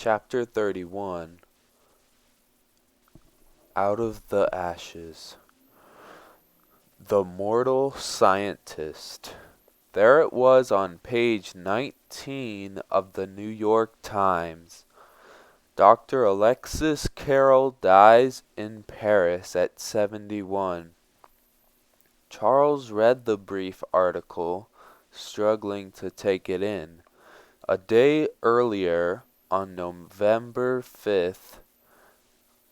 Chapter 31 Out of the Ashes. The Mortal Scientist. There it was on page 19 of the New York Times. Dr. Alexis Carrel dies in Paris at 71. Charles read the brief article, struggling to take it in. A day earlier, on November 5th,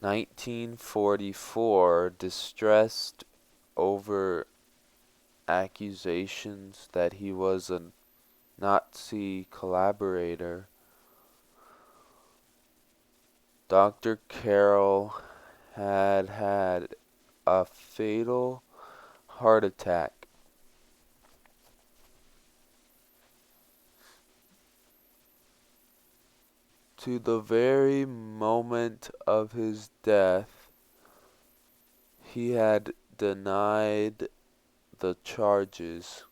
1944, distressed over accusations that he was a Nazi collaborator, Dr. Carrel had had a fatal heart attack. To the very moment of his death, he had denied the charges.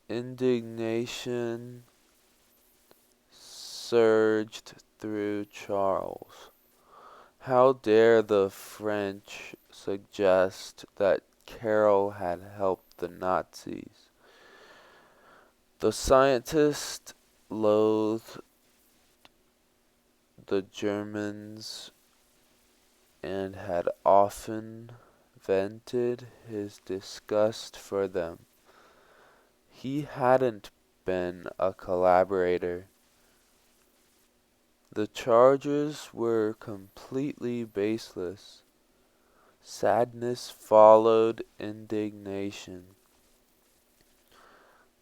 Indignation surged through Charles. How dare the French suggest that Carrel had helped the Nazis? The scientist loathed the Germans and had often vented his disgust for them. He hadn't been a collaborator. The charges were completely baseless. Sadness followed indignation.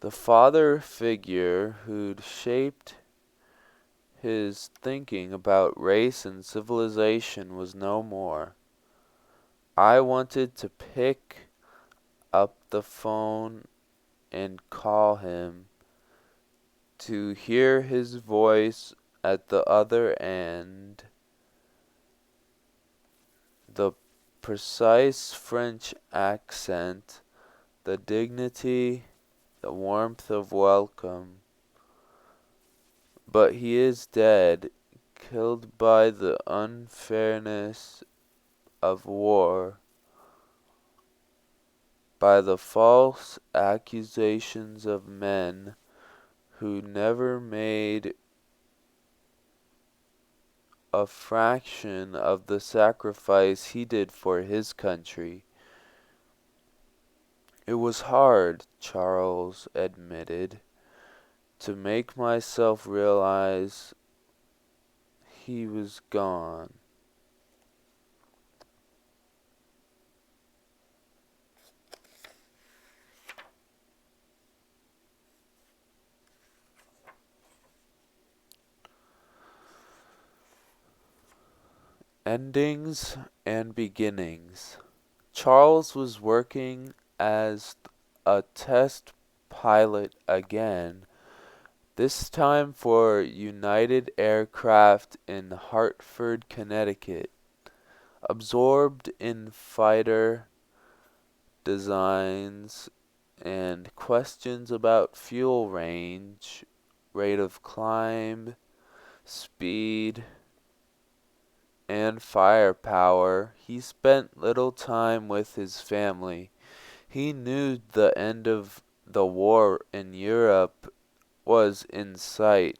The father figure who'd shaped his thinking about race and civilization was no more. I wanted to pick up the phone and call him, to hear his voice at the other end, the precise French accent, the dignity, the warmth of welcome. But he is dead, killed by the unfairness of war, by the false accusations of men who never made a fraction of the sacrifice he did for his country. It was hard, Charles admitted, to make myself realize he was gone. Endings and beginnings. Charles was working as a test pilot again, this time for United Aircraft in Hartford, Connecticut. Absorbed in fighter designs and questions about fuel range, rate of climb, speed, and firepower, he spent little time with his family. He knew the end of the war in Europe was in sight.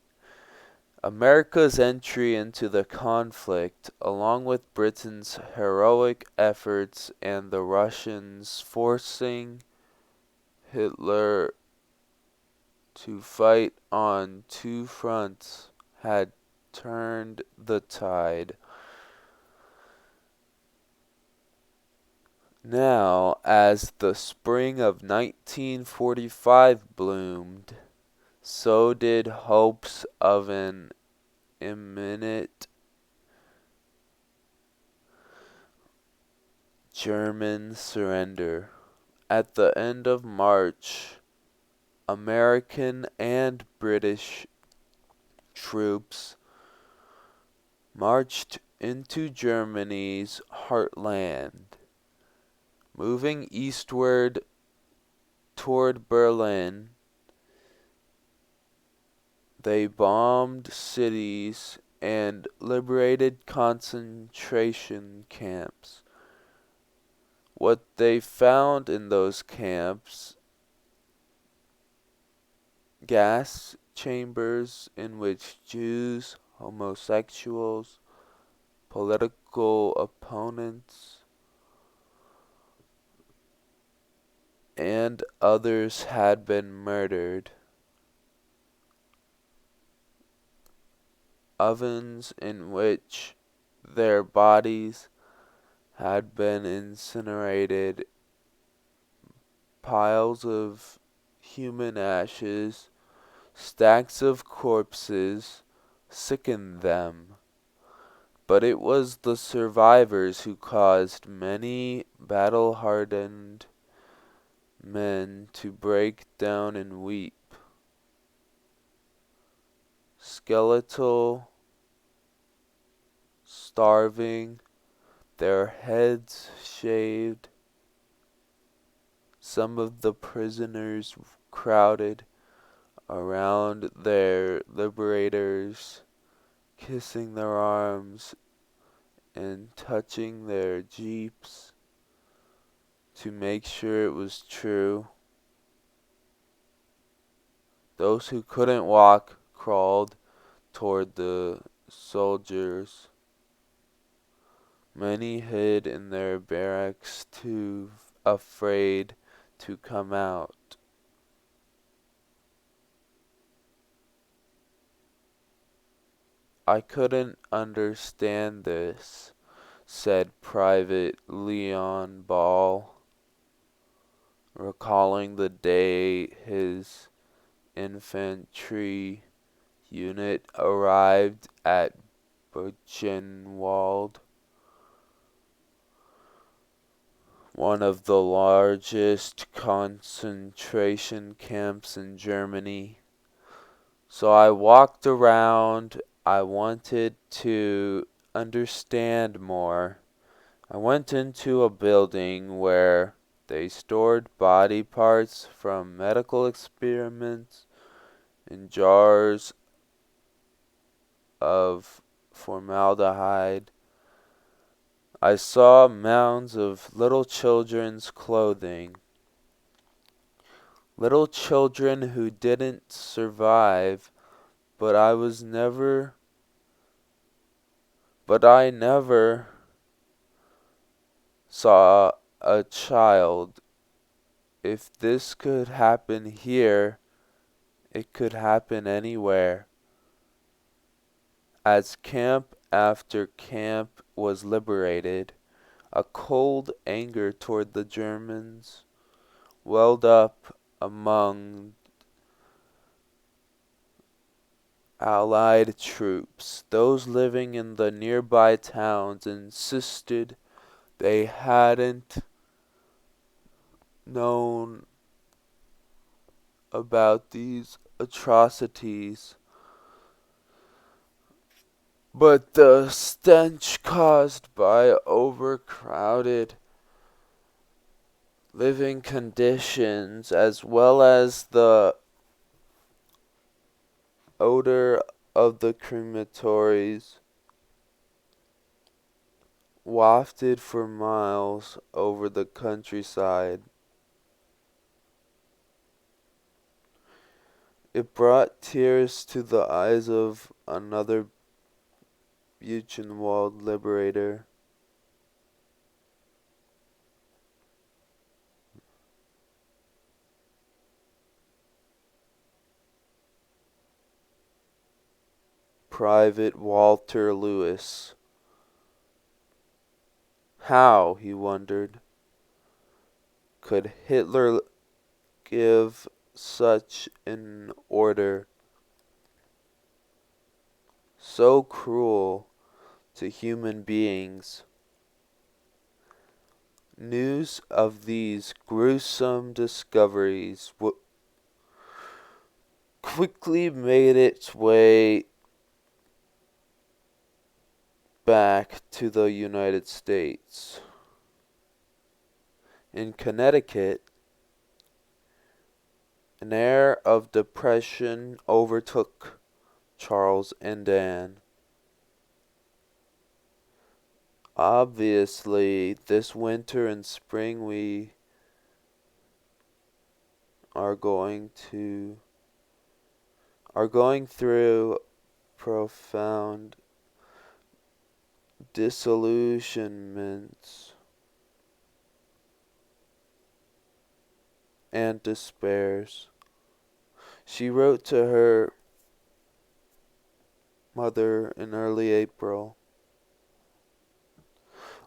America's entry into the conflict, along with Britain's heroic efforts and the Russians forcing Hitler to fight on two fronts, had turned the tide. Now, as the spring of 1945 bloomed, so did hopes of an imminent German surrender. At the end of March, American and British troops marched into Germany's heartland. Moving eastward toward Berlin, They bombed cities and liberated concentration camps. What they found in those camps: gas chambers in which Jews, homosexuals, political opponents, and others had been murdered. Ovens in which their bodies had been incinerated. Piles of human ashes, stacks of corpses, sickened them. But it was the survivors who caused many battle-hardened men to break down and weep. Skeletal, starving, their heads shaved. Some of the prisoners crowded around their liberators, kissing their arms and touching their jeeps to make sure it was true. Those who couldn't walk crawled toward the soldiers. Many hid in their barracks, too afraid to come out. I couldn't understand this, said Private Leon Ball, recalling the day his infantry unit arrived at Buchenwald, one of the largest concentration camps in Germany. So I walked around. I wanted to understand more. I went into a building where they stored body parts from medical experiments in jars of formaldehyde. I saw mounds of little children's clothing. Little children who didn't survive, but I never saw a child. If this could happen here, it could happen anywhere. As camp after camp was liberated, a cold anger toward the Germans welled up among Allied troops. Those living in the nearby towns insisted they hadn't known about these atrocities, but the stench caused by overcrowded living conditions, as well as the odor of the crematories, wafted for miles over the countryside. It brought tears to the eyes of another Buchenwald liberator. Private Walter Lewis. How, he wondered, could Hitler give such an order, so cruel to human beings? News of these gruesome discoveries quickly made its way back to the United States. In Connecticut, an air of depression overtook Charles and Anne. Obviously, this winter and spring we are going to are going through profound disillusionments and despairs. She wrote to her mother in early April.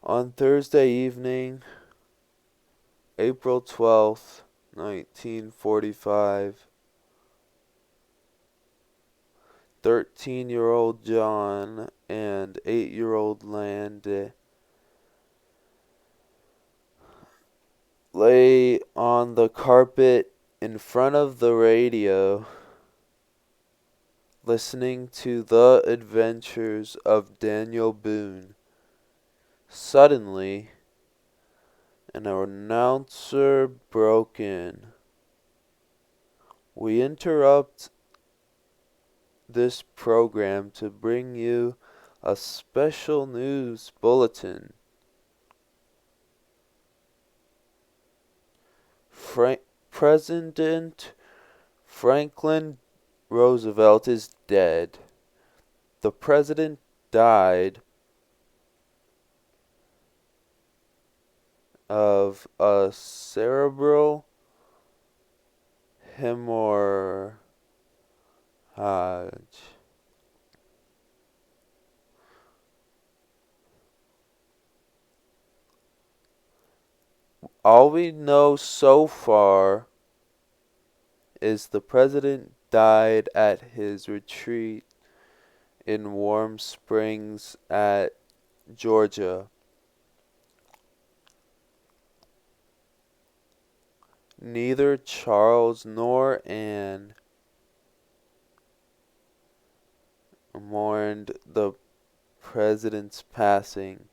On Thursday evening, April 12th, 1945, 13-year-old John and 8-year-old Lande lay on the carpet in front of the radio, listening to the adventures of Daniel Boone. Suddenly, an announcer broke in. We interrupt this program to bring you a special news bulletin. President Franklin Roosevelt is dead. The president died of a cerebral hemorrhage. All we know so far is the president died at his retreat in Warm Springs at Georgia. Neither Charles nor Anne mourned the president's passing.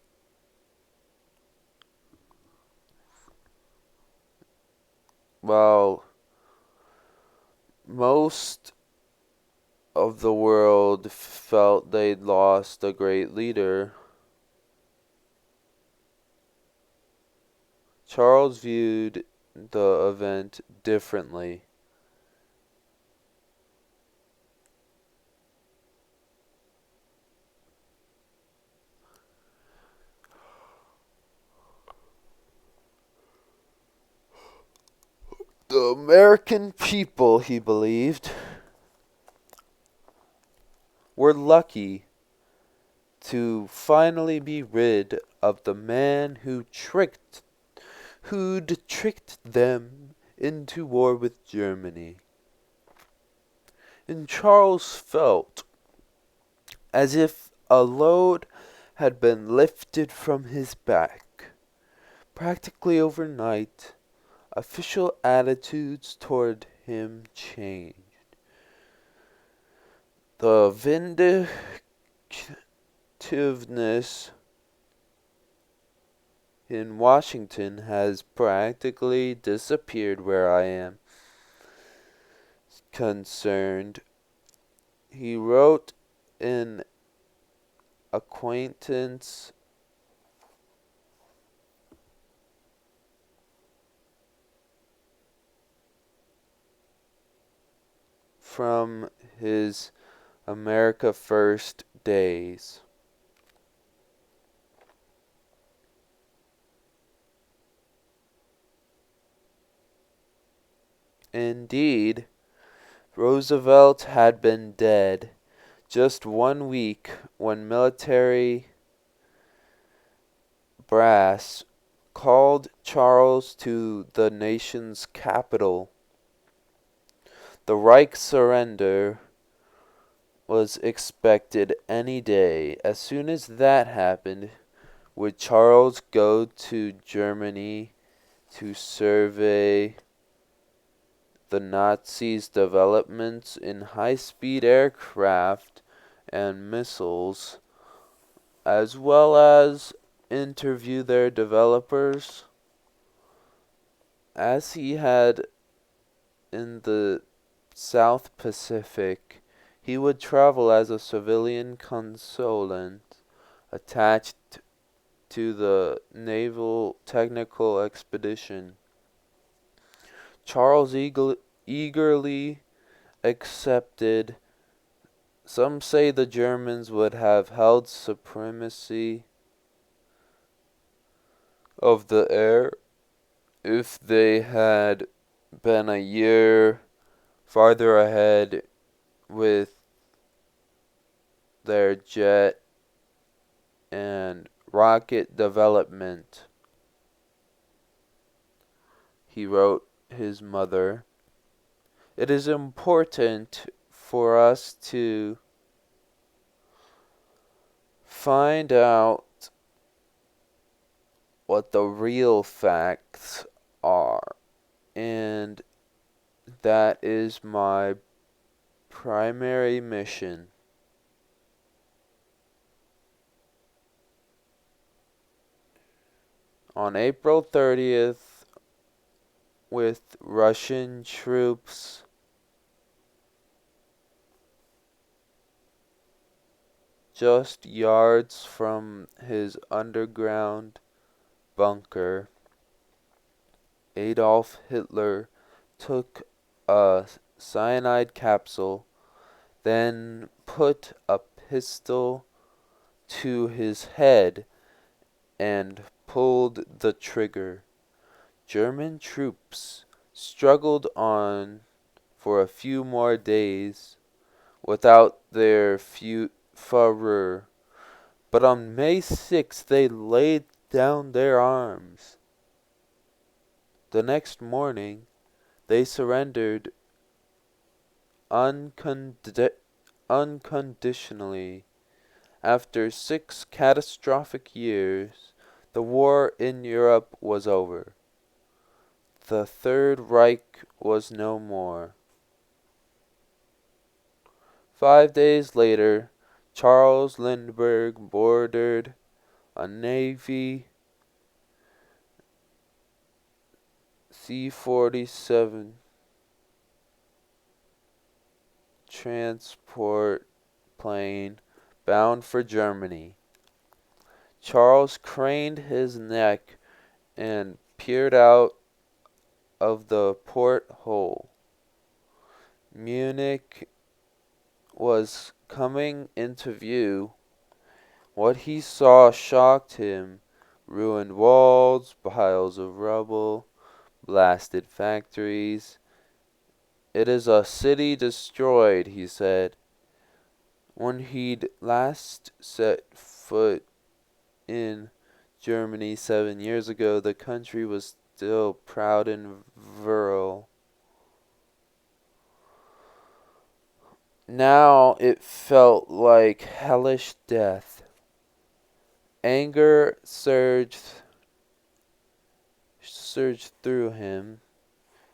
While most of the world felt they'd lost a great leader, Charles viewed the event differently. The American people, he believed, were lucky to finally be rid of the man who'd tricked them into war with Germany. And Charles felt as if a load had been lifted from his back. Practically overnight, official attitudes toward him changed. The vindictiveness in Washington has practically disappeared where I am concerned. He wrote an acquaintance from his America First days. Indeed, Roosevelt had been dead just 1 week when military brass called Charles to the nation's capital. The Reich surrender was expected any day. As soon as that happened, would Charles go to Germany to survey the Nazis' developments in high-speed aircraft and missiles, as well as interview their developers, as he had in the South Pacific. He would travel as a civilian consultant attached to the Naval Technical Expedition. Charles eagerly accepted. Some say the Germans would have held supremacy of the air if they had been a year farther ahead with their jet and rocket development. He wrote his mother, "It is important for us to find out what the real facts are, and that is my primary mission." On April 30th, with Russian troops just yards from his underground bunker, Adolf Hitler took a cyanide capsule, then put a pistol to his head and pulled the trigger. German troops struggled on for a few more days without their Führer, but on May 6th they laid down their arms. The next morning they surrendered unconditionally. After 6 catastrophic years, the war in Europe was over. The Third Reich was no more. 5 days later, Charles Lindbergh boarded a Navy C-47 transport plane bound for Germany. Charles craned his neck and peered out of the porthole. Munich was coming into view. What he saw shocked him. Ruined walls, piles of rubble, blasted factories. "It is a city destroyed," he said. When he'd last set foot in Germany 7 years ago, the country was still proud and virile. Now it felt like hellish death. Anger surged through him.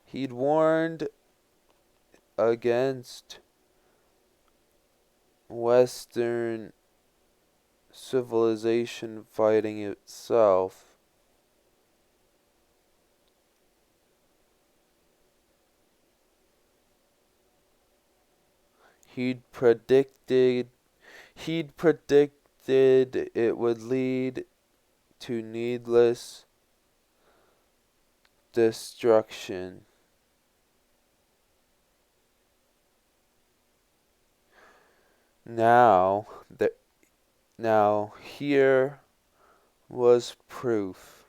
He'd warned against Western civilization fighting itself. He'd predicted it would lead to needless destruction. Now here was proof.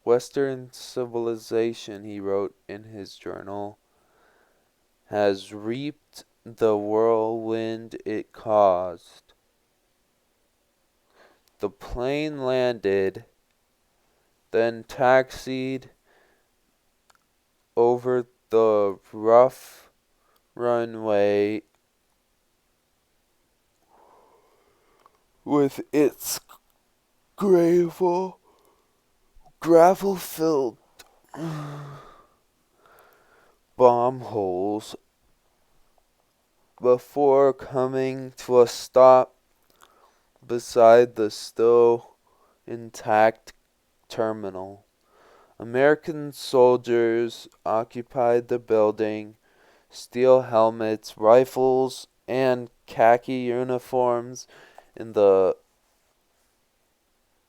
Western civilization, he wrote in his journal, has reaped the whirlwind it caused. The plane landed, then taxied over the rough runway with its gravel-filled bomb holes before coming to a stop beside the still intact terminal. American soldiers occupied the building, steel helmets, rifles, and khaki uniforms in the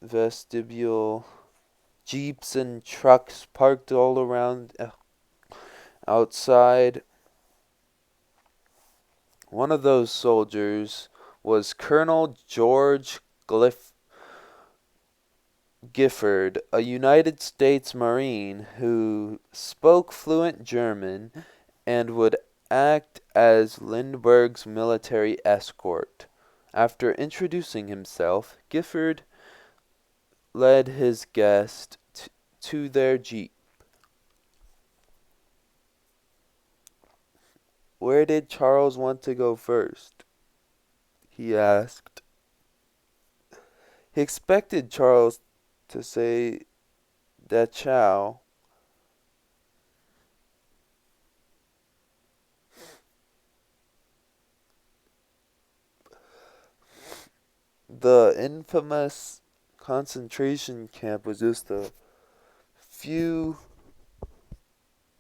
vestibule. Jeeps and trucks parked all around outside. One of those soldiers was Colonel George Gifford, a United States Marine who spoke fluent German and would act as Lindbergh's military escort. After introducing himself, Gifford led his guest to their jeep. "Where did Charles want to go first?" he asked. He expected Charles to say Dachau. The infamous concentration camp was just a few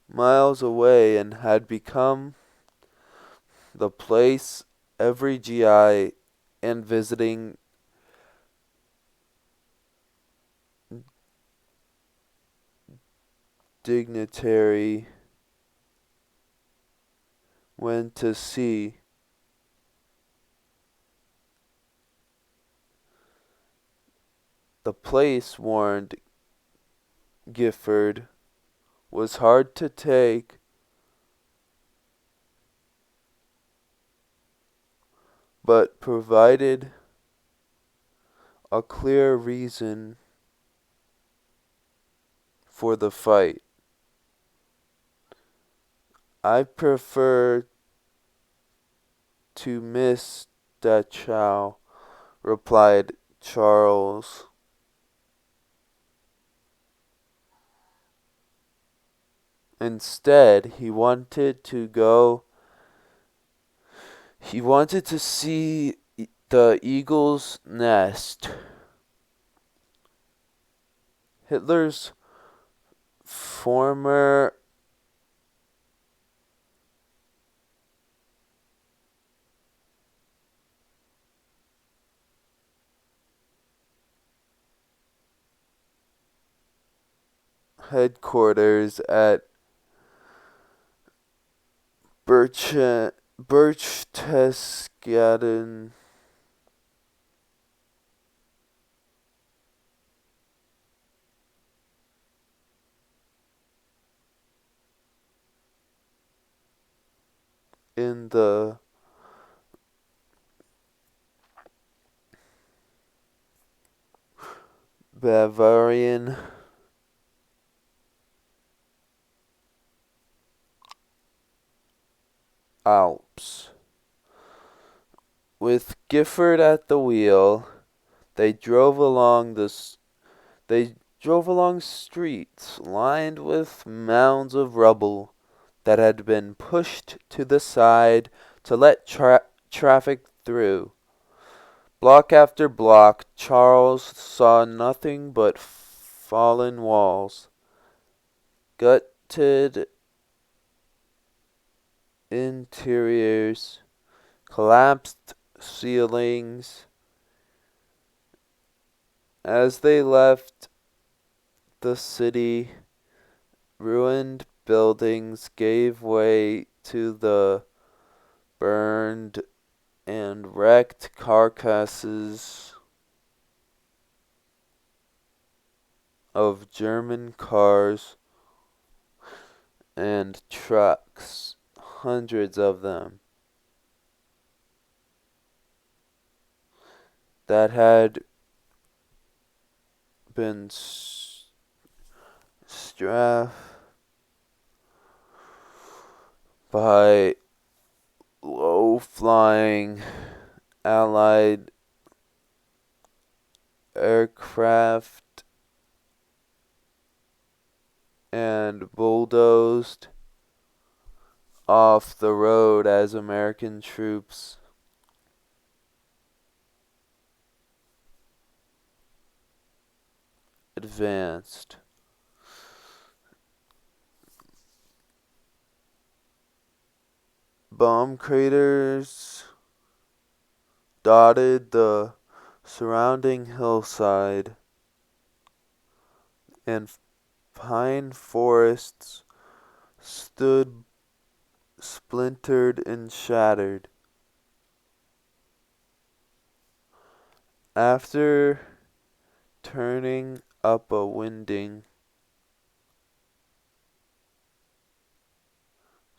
miles away and had become the place every GI and visiting dignitary went to see. The place, warned Gifford, was hard to take, but provided a clear reason for the fight. "I prefer to miss Dachau," replied Charles. Instead, he wanted to see the eagle's nest. Hitler's former headquarters at Berchtesgaden in the Bavarian Alps. With Gifford at the wheel, they drove along streets lined with mounds of rubble that had been pushed to the side to let traffic through. Block after block, Charles saw nothing but fallen walls, gutted interiors, collapsed ceilings. As they left the city, ruined buildings gave way to the burned and wrecked carcasses of German cars and trucks, hundreds of them, that had been strafed by low-flying Allied aircraft and bulldozed off the road as American troops advanced. Bomb craters dotted the surrounding hillside, and pine forests stood splintered and shattered. After turning up a winding,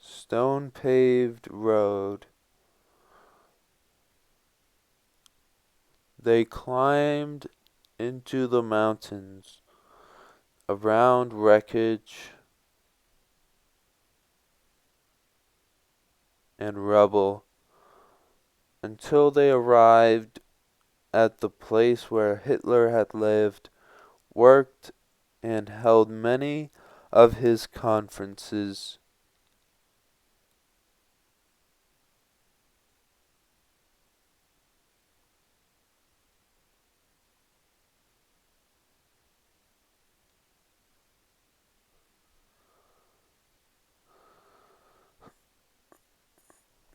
stone-paved road, they climbed into the mountains, around wreckage and rubble, until they arrived at the place where Hitler had lived, worked, and held many of his conferences.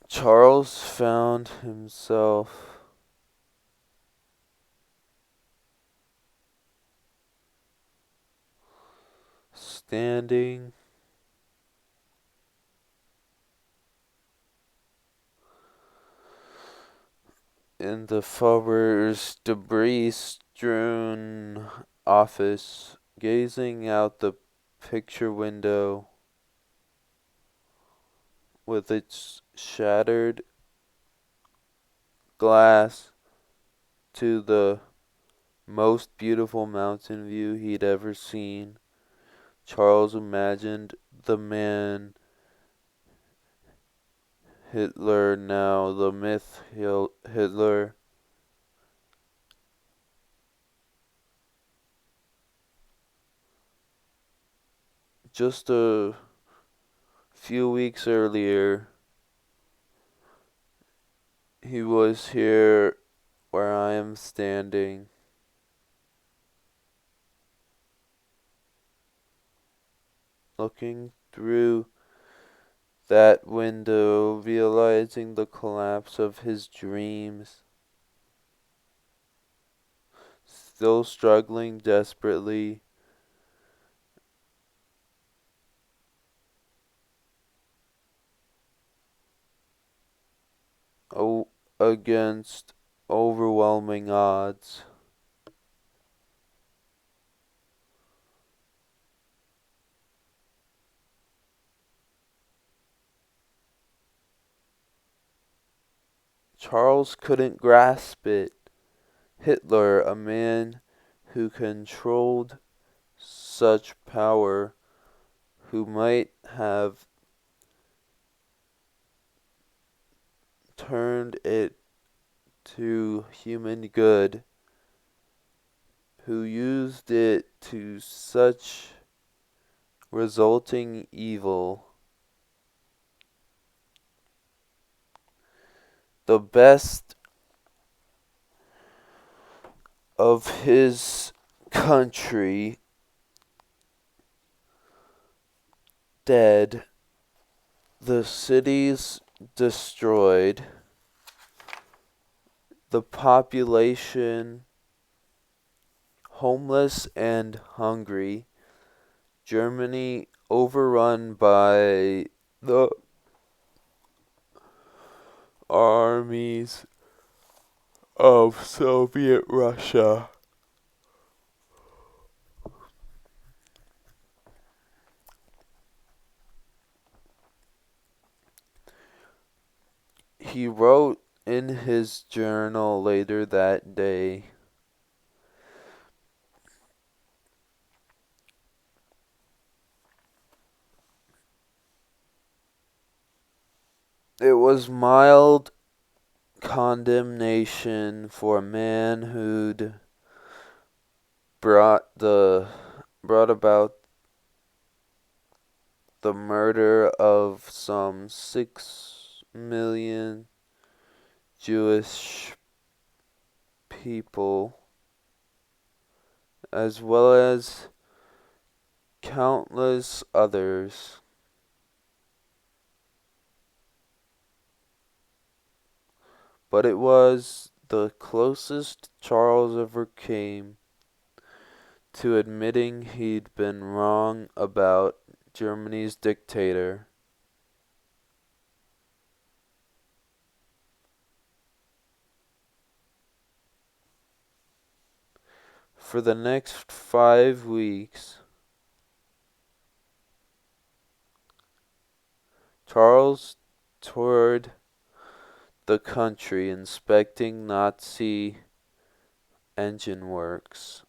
Charles found himself standing in the Fuhrer's debris-strewn office, gazing out the picture window with its shattered glass to the most beautiful mountain view he'd ever seen. Charles imagined the man Hitler, now the myth Hitler, just a few weeks earlier. He was here where I am standing, looking through that window, realizing the collapse of his dreams, still struggling desperately against overwhelming odds. Charles couldn't grasp it. Hitler, a man who controlled such power, who might have turned it to human good, who used it to such resulting evil. The best of his country dead, the cities destroyed, the population homeless and hungry, Germany overrun by the armies of Soviet Russia. He wrote in his journal later that day, "It was mild condemnation for a man who'd brought about the murder of some 6 million Jewish people, as well as countless others. but it was the closest Charles ever came to admitting he'd been wrong about Germany's dictator. For the next 5 weeks, Charles toured the country inspecting Nazi engine works,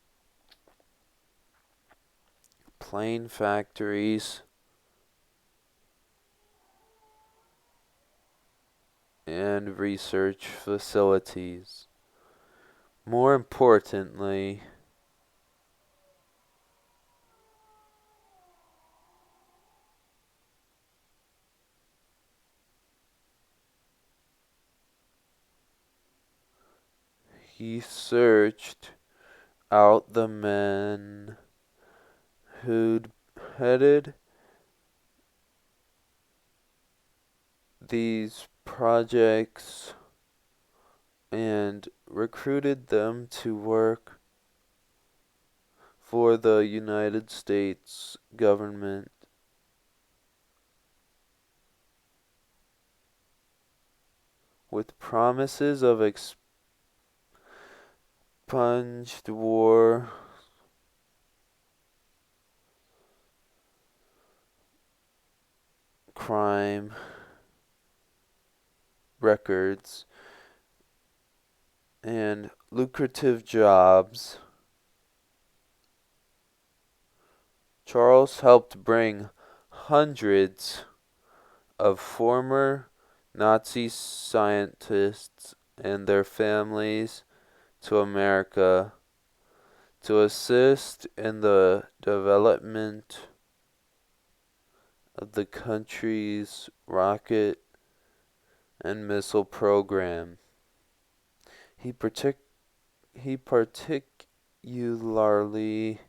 plane factories, and research facilities. More importantly, he searched out the men who'd headed these projects and recruited them to work for the United States government with promises of expunged war crime records and lucrative jobs. Charles helped bring hundreds of former Nazi scientists and their families to America to assist in the development of the country's rocket and missile program. He particularly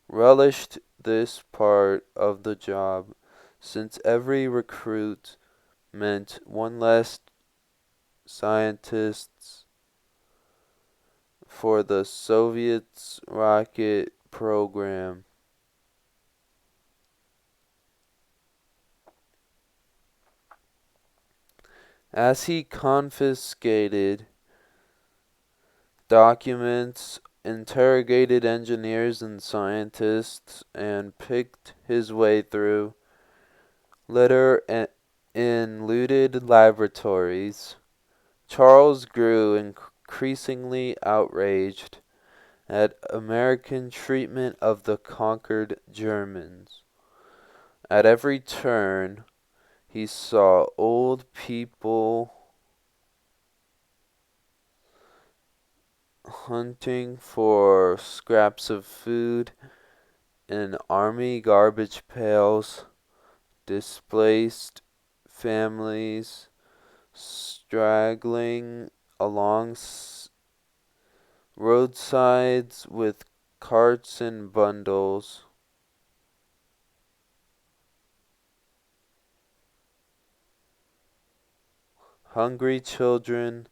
relished this part of the job, since every recruit meant one less scientist for the Soviets' rocket program. As he confiscated documents, interrogated engineers and scientists, and picked his way through litter in looted laboratories, Charles grew increasingly outraged at American treatment of the conquered Germans. At every turn, he saw old people hunting for scraps of food in army garbage pails, displaced families straggling along roadsides with carts and bundles, hungry children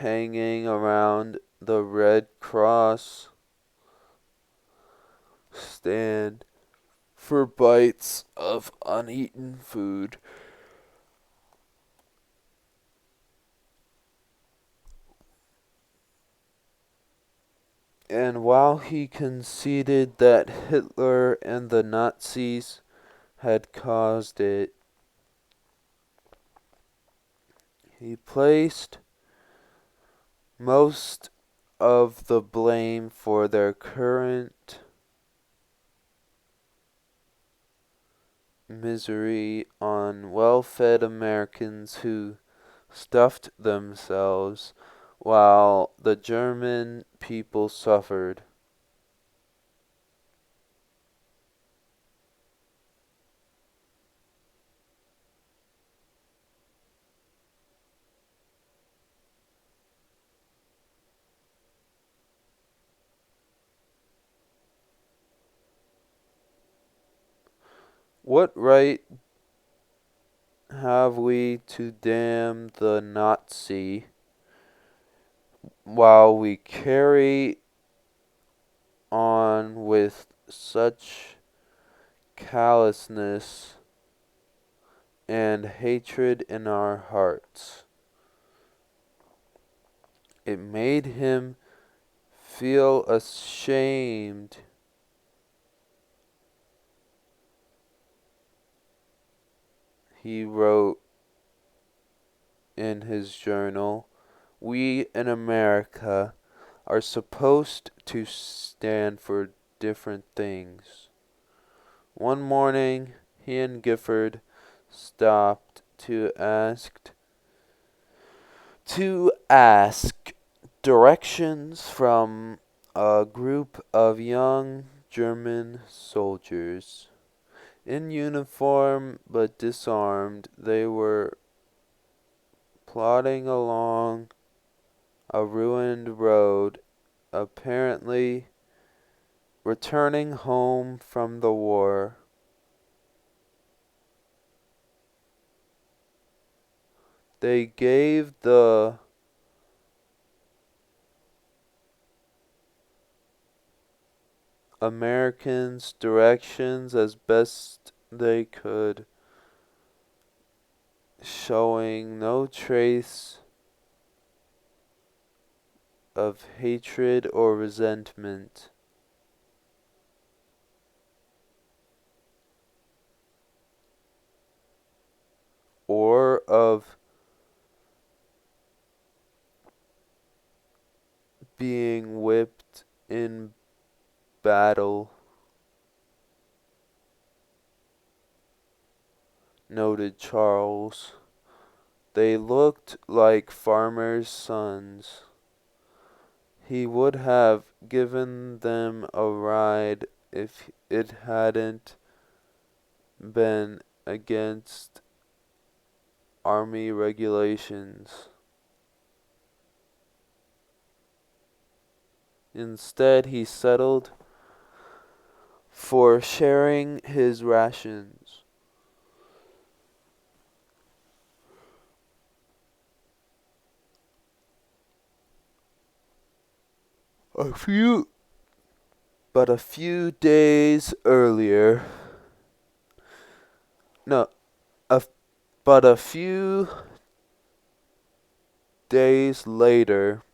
hanging around the Red Cross stand for bites of uneaten food. And while he conceded that Hitler and the Nazis had caused it, he placed most of the blame for their current misery on well-fed Americans who stuffed themselves while the German people suffered. What right have we to damn the Nazi while we carry on with such callousness and hatred in our hearts? It made him feel ashamed. He wrote in his journal, "We in America are supposed to stand for different things." One morning, he and Gifford stopped to ask directions from a group of young German soldiers. In uniform but disarmed, they were plodding along a ruined road, apparently returning home from the war. They gave the Americans directions as best they could, showing no trace of hatred or resentment, or of being whipped in battle, noted Charles. They looked like farmers' sons. He would have given them a ride if it hadn't been against army regulations. Instead, he settled for sharing his rations. A few But a few days earlier, no, a, but a few days later,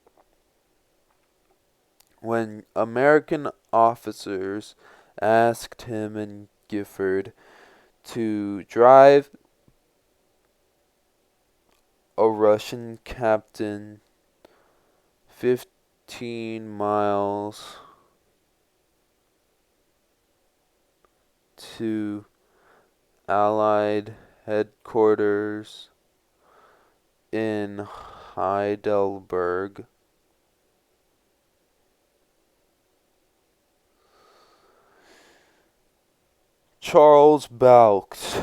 when American officers asked him and Gifford to drive a Russian captain 15 miles to Allied headquarters in Heidelberg, Charles balked.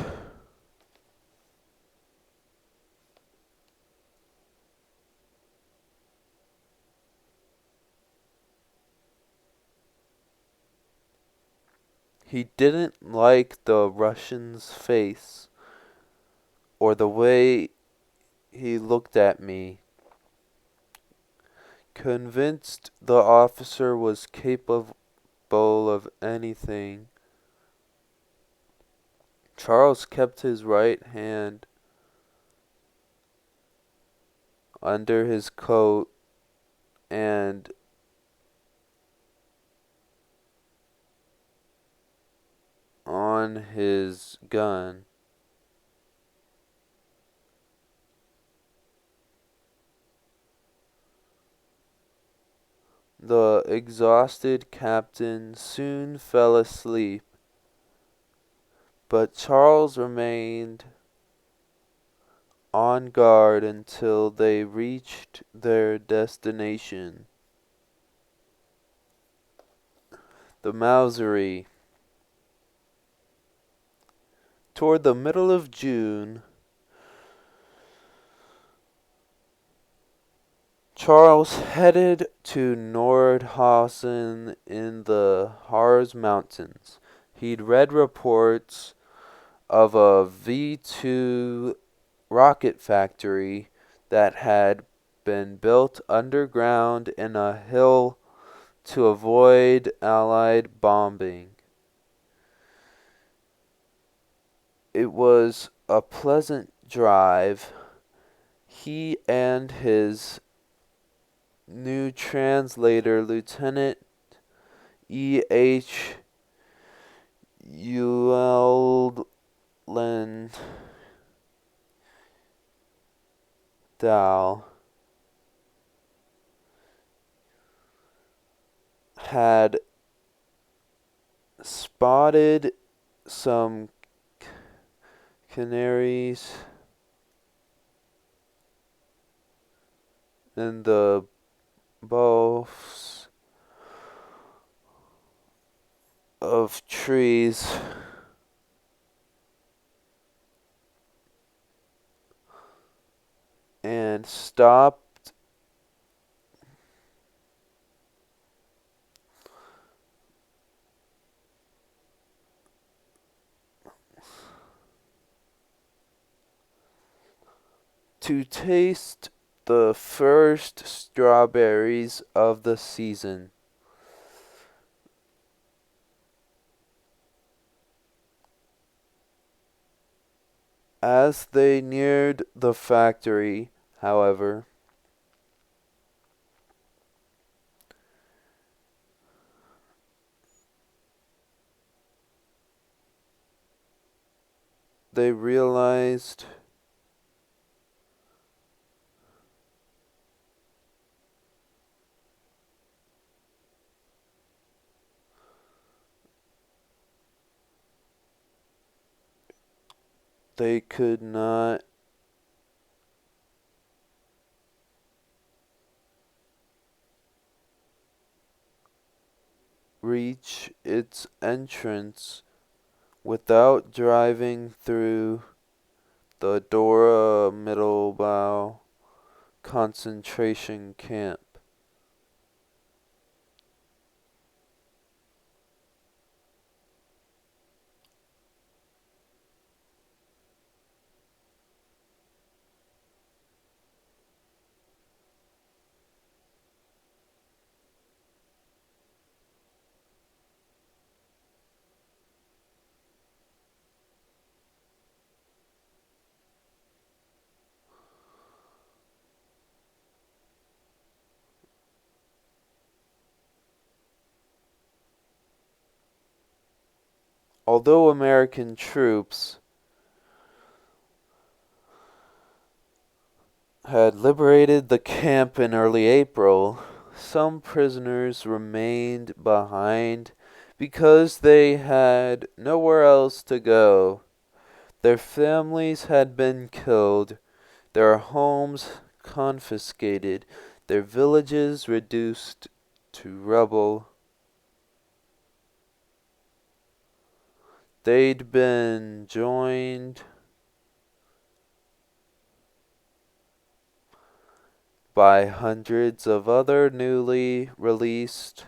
He didn't like the Russian's face or the way he looked at me. Convinced the officer was capable of anything, Charles kept his right hand under his coat and on his gun. The exhausted captain soon fell asleep, but Charles remained on guard until they reached their destination, the Mausery. Toward the middle of June, Charles headed to Nordhausen in the Harz Mountains. He'd read reports of a V-2 rocket factory that had been built underground in a hill to avoid Allied bombing. It was a pleasant drive. He and his new translator, Lieutenant E.H. Llewellyn Dow, had spotted some canaries in the boughs of trees and stopped to taste the first strawberries of the season. As they neared the factory, however, they realized they could not reach its entrance without driving through the Dora Mittelbau concentration camp. Although American troops had liberated the camp in early April, some prisoners remained behind because they had nowhere else to go. Their families had been killed, their homes confiscated, their villages reduced to rubble. They'd been joined by hundreds of other newly released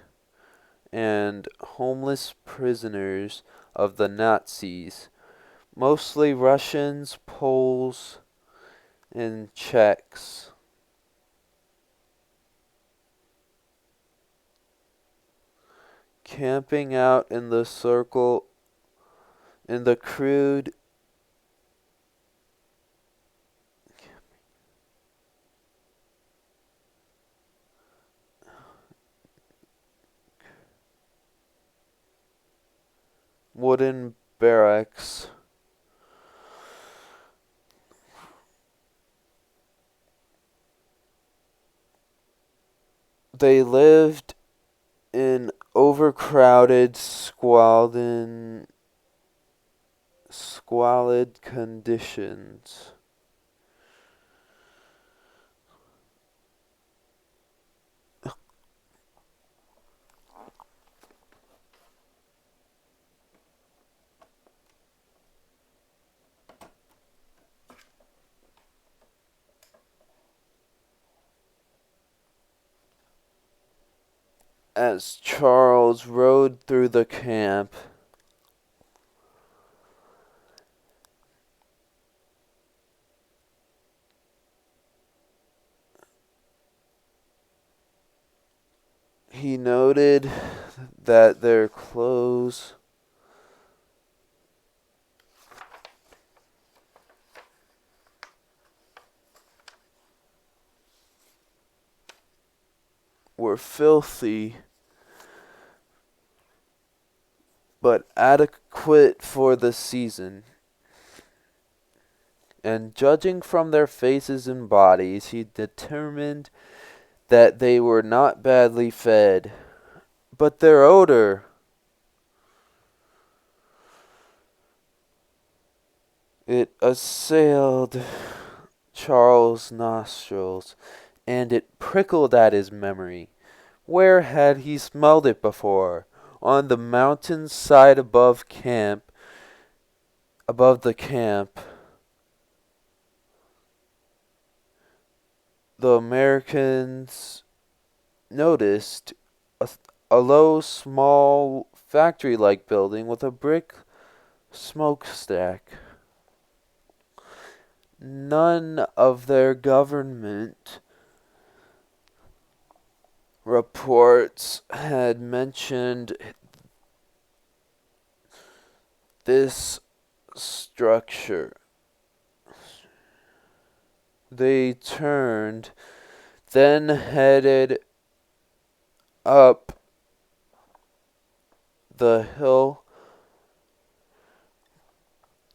and homeless prisoners of the Nazis, mostly Russians, Poles, and Czechs. Camping out in the circle in the crude wooden barracks. They lived in overcrowded, squalid conditions. As Charles rode through the camp, He noted that their clothes were filthy but adequate for the season. And judging from their faces and bodies, he determined that they were not badly fed. But their odor, it assailed Charles' nostrils, and it prickled at his memory. Where had he smelled it before? On the mountain side above the camp. The Americans noticed a low, small, factory-like building with a brick smokestack. None of their government reports had mentioned this structure. They turned, then headed up the hill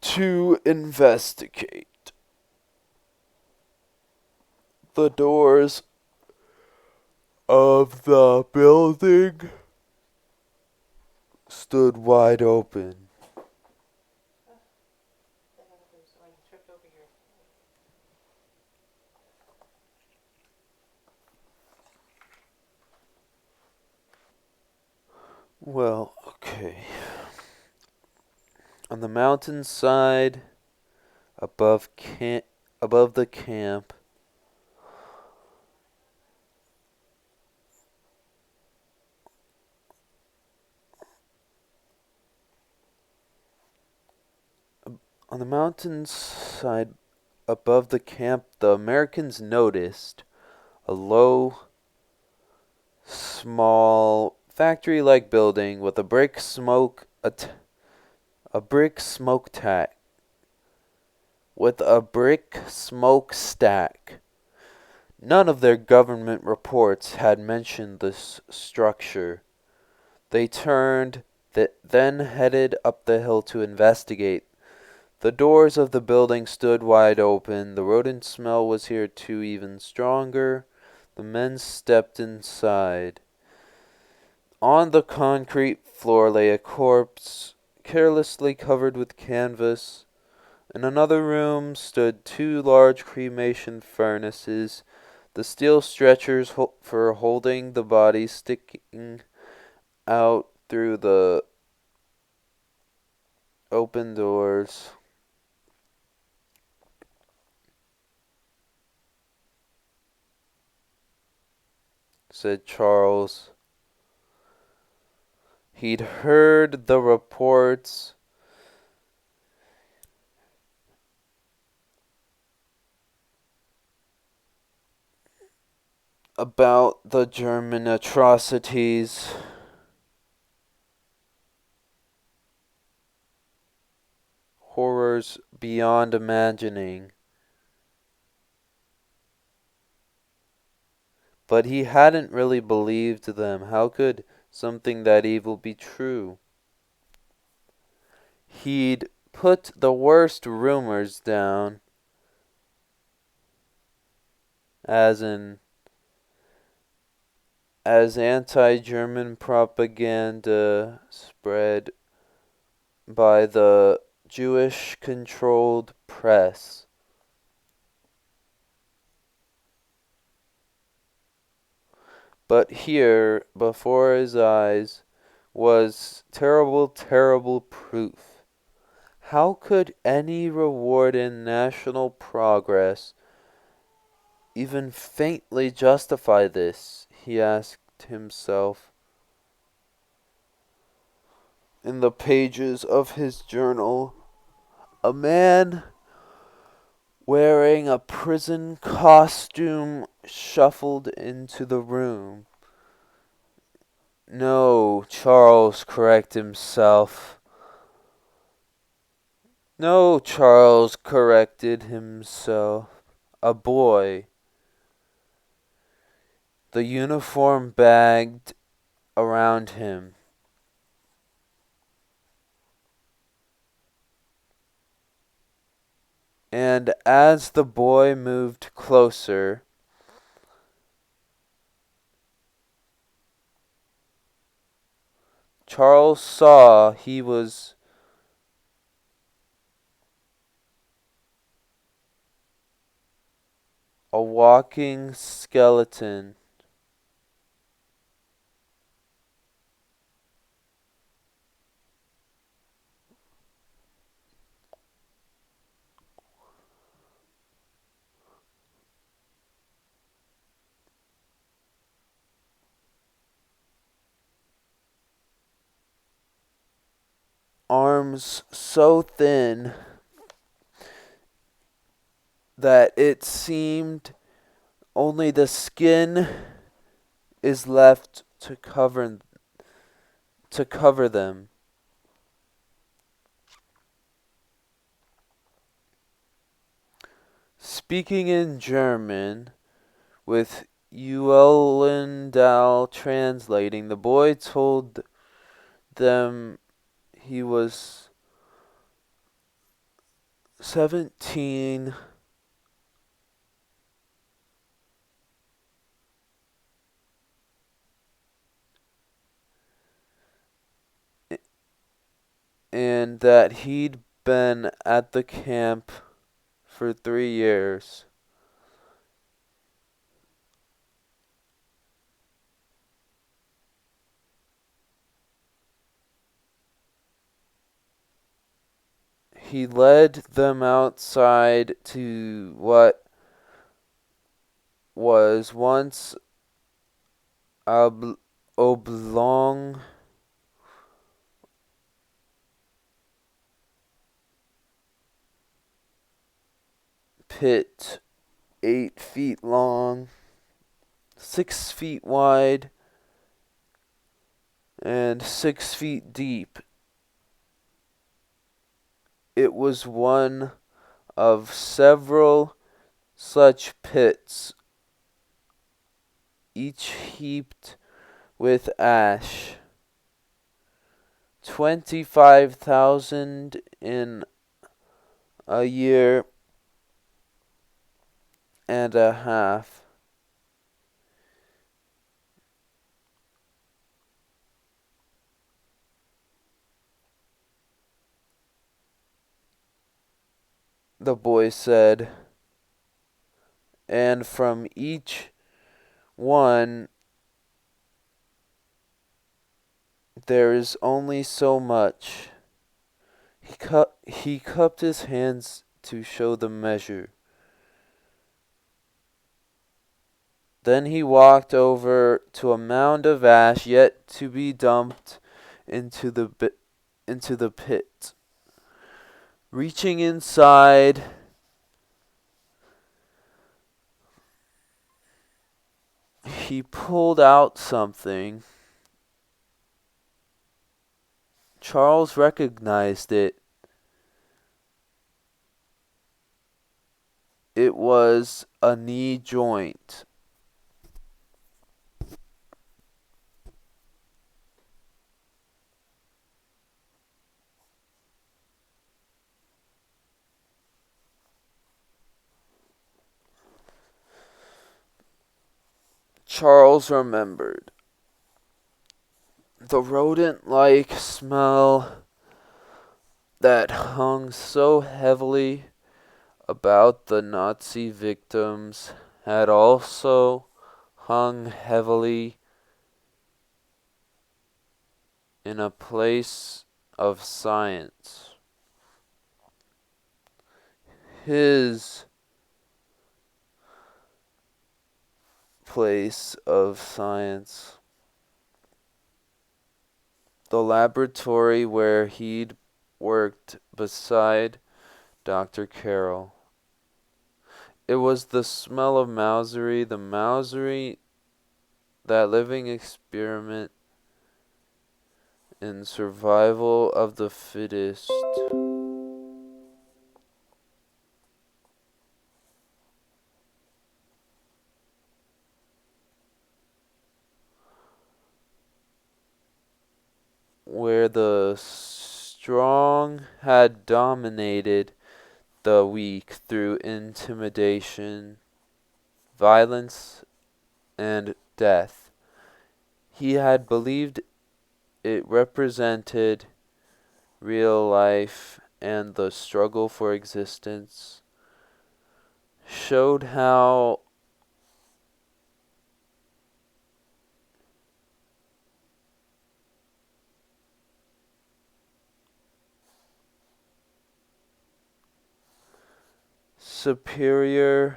to investigate. The doors of the building stood wide open. Well, okay. On the mountainside above the camp, the Americans noticed a low, small, factory-like building with a brick smokestack. None of their government reports had mentioned this structure. They turned, then headed up the hill to investigate. The doors of the building stood wide open. The rodent smell was here too, even stronger. The men stepped inside. On the concrete floor lay a corpse, carelessly covered with canvas. In another room stood two large cremation furnaces, the steel stretchers for holding the body sticking out through the open doors. Said Charles. He'd heard the reports about the German atrocities. Horrors beyond imagining. But he hadn't really believed them. How could something that evil be true? He'd put the worst rumors down, as anti-German propaganda spread by the Jewish-controlled press. But here, before his eyes, was terrible, terrible proof. How could any reward in national progress even faintly justify this? He asked himself. In the pages of his journal, a man wearing a prison costume shuffled into the room. No, Charles corrected himself. No, Charles corrected himself. A boy. The uniform bagged around him. And as the boy moved closer, Charles saw he was a walking skeleton. Arms so thin that it seemed only the skin is left to cover them. Speaking in German, with Lindbergh translating, the boy told them he was 17 and that he'd been at the camp for 3 years. He led them outside to what was once a oblong pit, 8 feet long, 6 feet wide, and 6 feet deep. It was one of several such pits, each heaped with ash. 25,000 in a year and a half. The boy said, and from each one there is only so much. He cupped his hands to show the measure. Then he walked over to a mound of ash yet to be dumped into the pit. Reaching inside, he pulled out something. Charles recognized it. It was a knee joint. Charles remembered the rodent-like smell that hung so heavily about the Nazi victims had also hung heavily in a place of science. His place of science. The laboratory where he'd worked beside Dr. Carroll. It was the smell of Mausery, the Mausery, that living experiment in survival of the fittest. Where the strong had dominated the weak through intimidation, violence, and death. He had believed it represented real life and the struggle for existence, showed how superior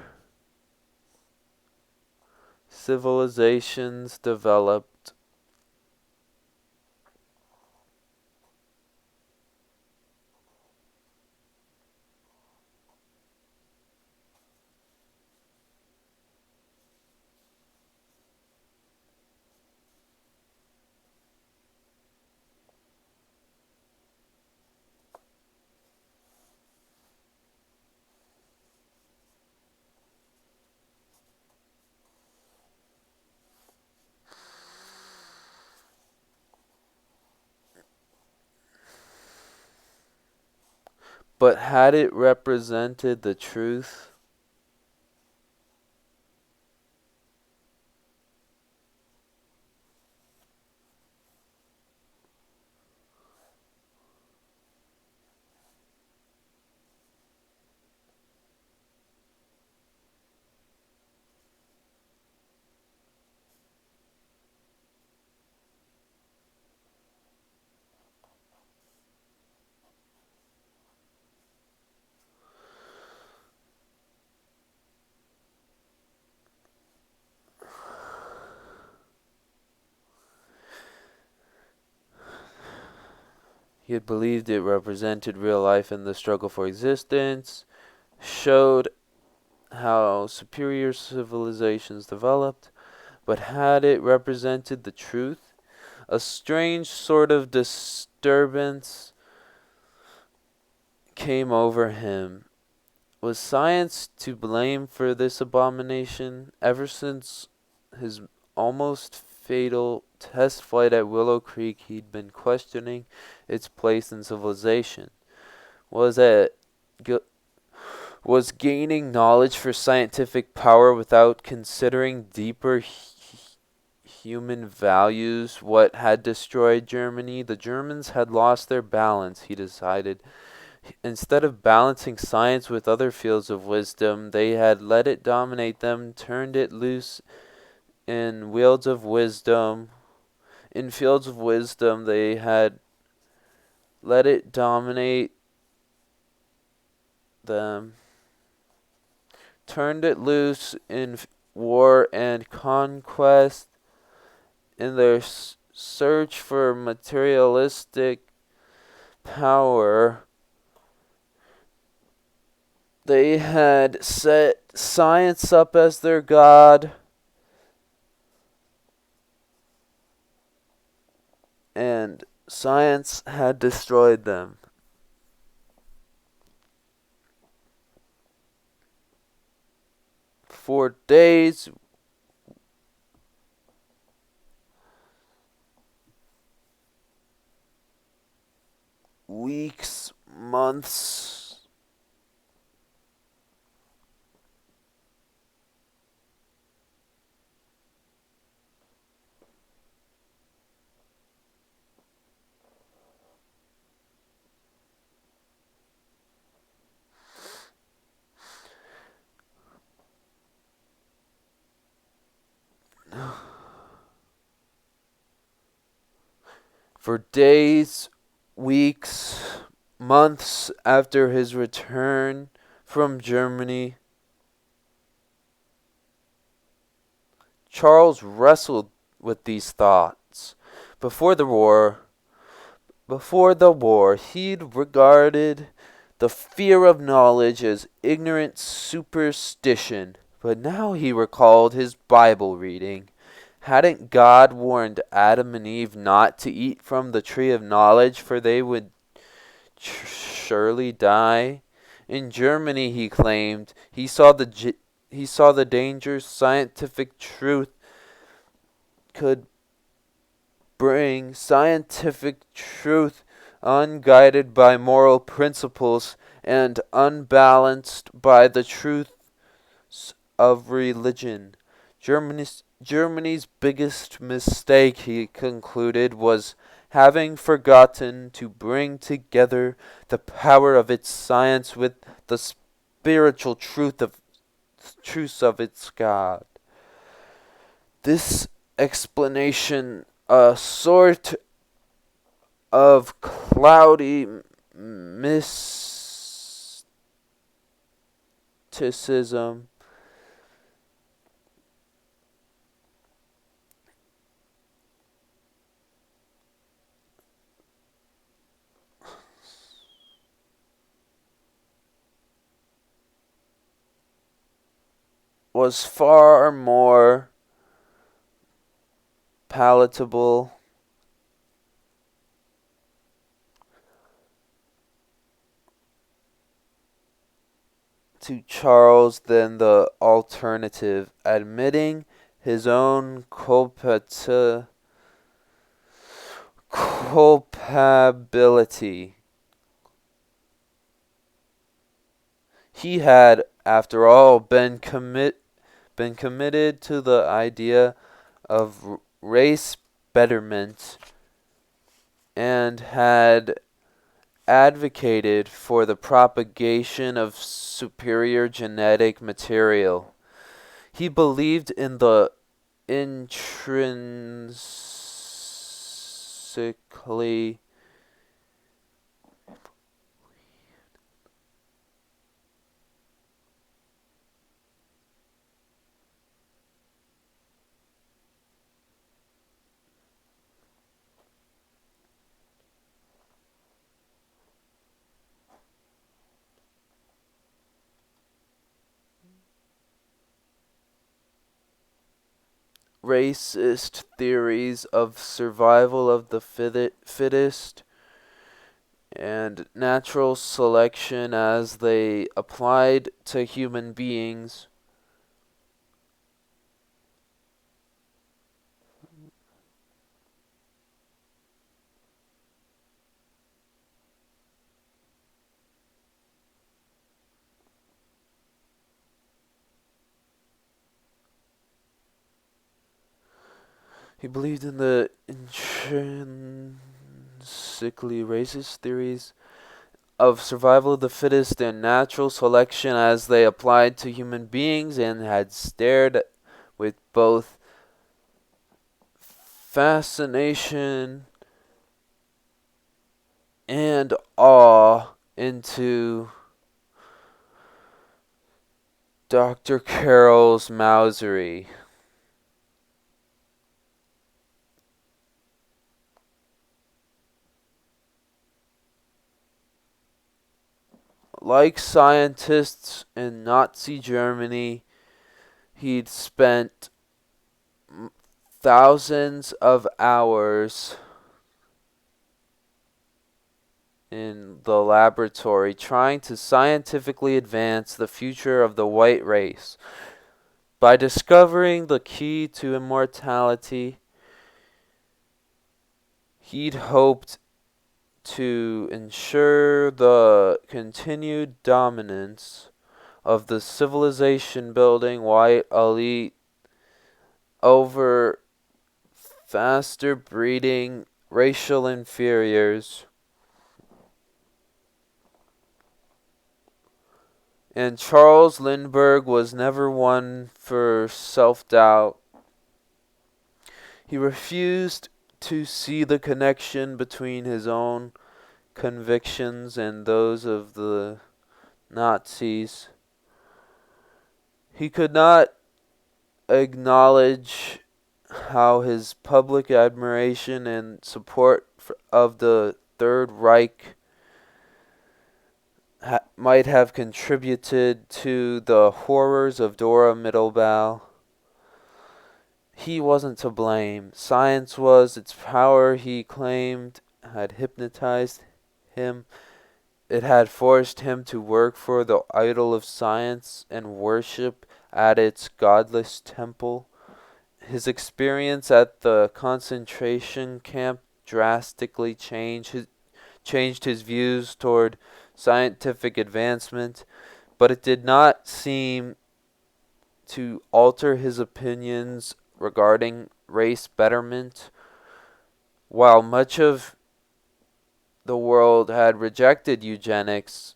civilizations developed. But had it represented the truth? He had believed it represented real life and the struggle for existence, showed how superior civilizations developed, but had it represented the truth? A strange sort of disturbance came over him. Was science to blame for this abomination? Ever since his almost fatal test flight at Willow Creek, he'd been questioning its place in civilization. Was it was gaining knowledge for scientific power without considering deeper human values what had destroyed Germany? The Germans had lost their balance, he decided. Instead of balancing science with other fields of wisdom, they had let it dominate them, turned it loose in fields of wisdom. In fields of wisdom, they had let it dominate them, turned it loose in war and conquest. In their search for materialistic power, they had set science up as their god, and science had destroyed them. For days, weeks, months, for days, weeks, months after his return from Germany, Charles wrestled with these thoughts. Before the war, he'd regarded the fear of knowledge as ignorant superstition, but now he recalled his Bible reading. Hadn't God warned Adam and Eve not to eat from the tree of knowledge, for they would surely die? In Germany, he claimed, he saw the dangers scientific truth could bring. Scientific truth, unguided by moral principles and unbalanced by the truths of religion. Germany's biggest mistake, he concluded, was having forgotten to bring together the power of its science with the spiritual truths of its God. This explanation, a sort of cloudy mysticism, was far more palatable to Charles than the alternative, admitting his own culpability. He had, after all, been committed to the idea of race betterment and had advocated for the propagation of superior genetic material. He believed in the intrinsically racist theories of survival of the fittest and natural selection as they applied to human beings. He believed in the intrinsically racist theories of survival of the fittest and natural selection as they applied to human beings, and had stared with both fascination and awe into Dr. Carroll's Mousery. Like scientists in Nazi Germany, he'd spent thousands of hours in the laboratory trying to scientifically advance the future of the white race. By discovering the key to immortality, he'd hoped to ensure the continued dominance of the civilization building white elite over faster breeding racial inferiors. And Charles Lindbergh was never one for self-doubt. He refused to see the connection between his own convictions and those of the Nazis. He could not acknowledge how his public admiration and support of the Third Reich might have contributed to the horrors of Dora Mittelbaugh. He wasn't to blame. Science was. Its power, he claimed, had hypnotized him. It had forced him to work for the idol of science and worship at its godless temple. His experience at the concentration camp drastically changed his views toward scientific advancement, but it did not seem to alter his opinions regarding race betterment. While much of the world had rejected eugenics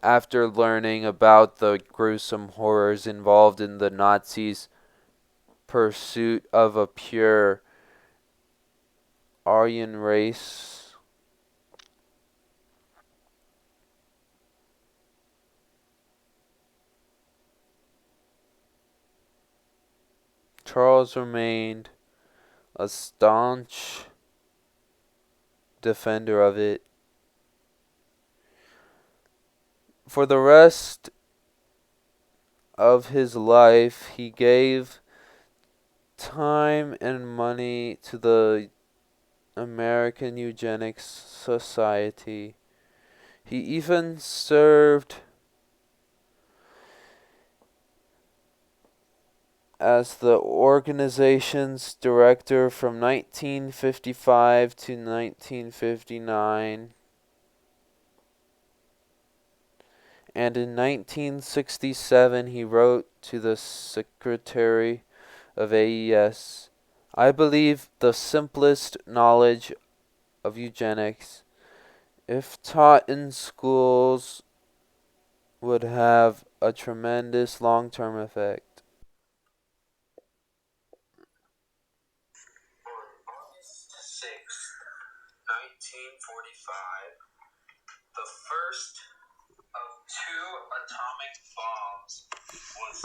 after learning about the gruesome horrors involved in the Nazis' pursuit of a pure Aryan race, Charles remained a staunch defender of it. For the rest of his life, he gave time and money to the American Eugenics Society. He even served as the organization's director from 1955 to 1959. And in 1967 he wrote to the secretary of AES, "I believe the simplest knowledge of eugenics, if taught in schools, would have a tremendous long-term effect." On August 6, 1945, the first of two atomic bombs was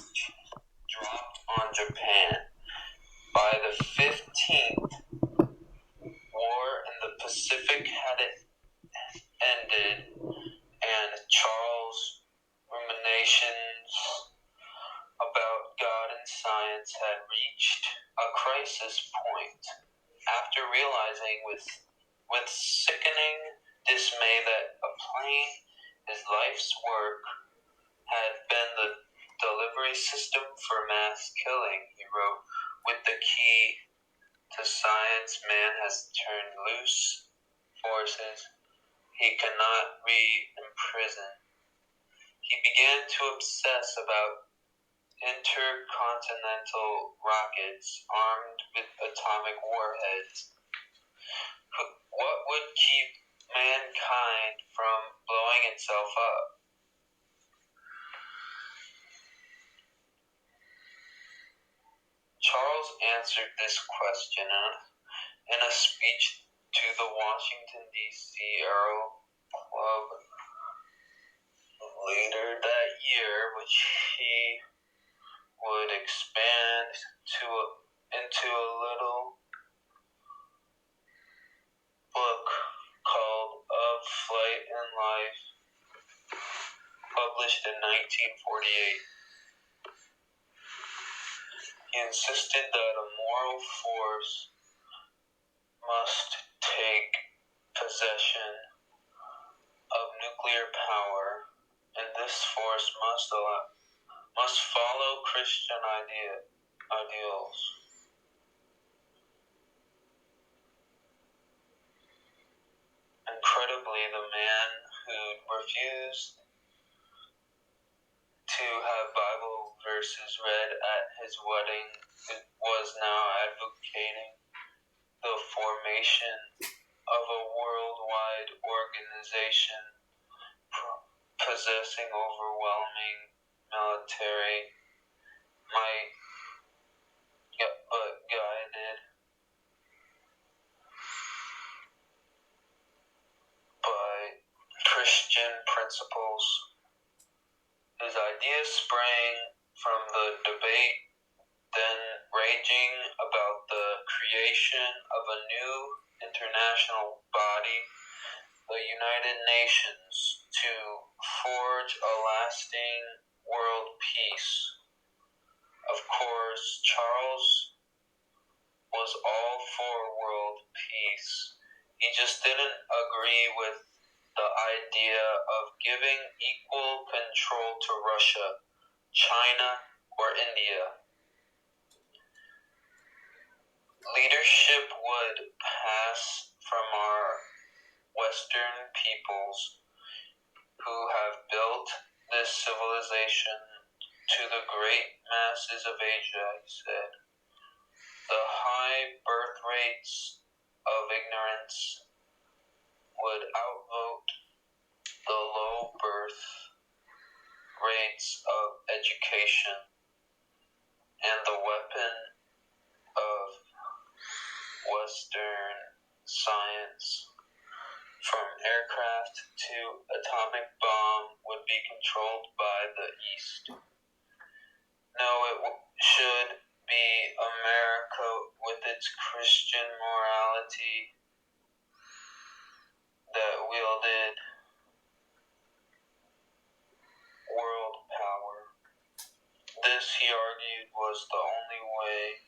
dropped on Japan. By the 15th, war in the Pacific had ended, and Charles' ruminations about God and science had reached a crisis point. After realizing with sickening dismay that a plane, his life's work, had been the delivery system for mass killing, he wrote, "With the key to science, man has turned loose forces he cannot re-imprison." He began to obsess about intercontinental rockets armed with atomic warheads. What would keep mankind from blowing itself up? Charles answered this question in a speech to the Washington, D.C. Aero Club later that year, which he would expand into a little book called Of Flight and Life, published in 1948. He insisted that a moral force must take possession of nuclear power, and this force must follow Christian ideals. Incredibly, the man who refused to have Bible verses read at his wedding was now advocating the formation of a worldwide organization possessing overwhelming military might, but guided by Christian principles. His ideas sprang from the debate then raging about the creation of a new international body, the United Nations, to forge a lasting world peace. Of course, Charles was all for world peace. He just didn't agree with the idea of giving equal control to Russia, China, or India. Leadership would pass from our Western peoples who have built this civilization to the great masses of Asia, he said. The high birth rates of ignorance would outvote the low birth rates of education, and the weapon of Western science, from aircraft to atomic bomb, would be controlled by the East. No, it should be America with its Christian morality that wielded world power. This, he argued, was the only way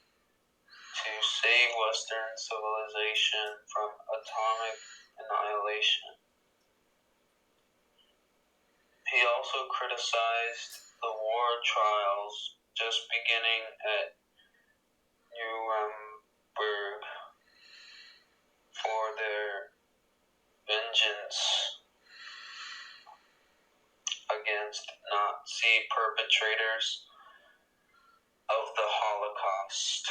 to save Western civilization from atomic annihilation. He also criticized the war trials just beginning at Nuremberg for their vengeance against Nazi perpetrators of the Holocaust.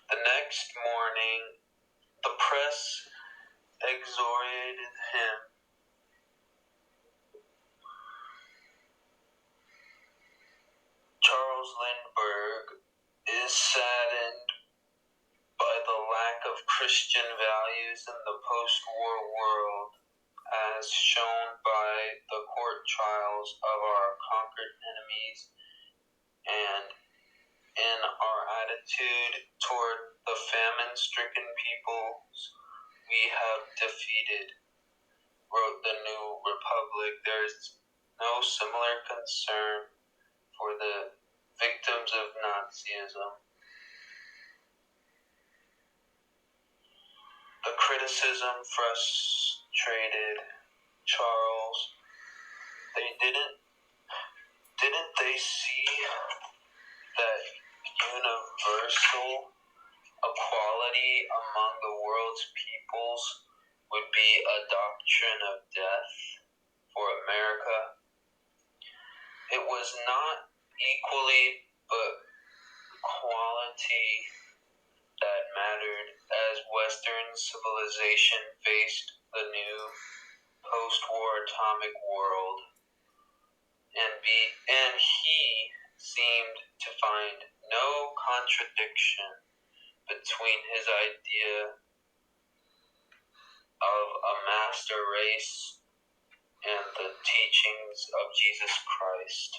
The next morning, the press exhorted him Charles Lindbergh is saddened by the lack of Christian values in the post-war world, as shown by the court trials of our conquered enemies and in our attitude toward the famine-stricken peoples we have defeated, wrote the New Republic. There is no similar concern for the victims of Nazism. The criticism frustrated Charles. Didn't they see that universal equality among the world's peoples would be a doctrine of death for America? It was not equally, but quality that mattered as Western civilization faced the new post-war atomic world, and he seemed to find no contradiction between his idea of a master race and the teachings of Jesus Christ.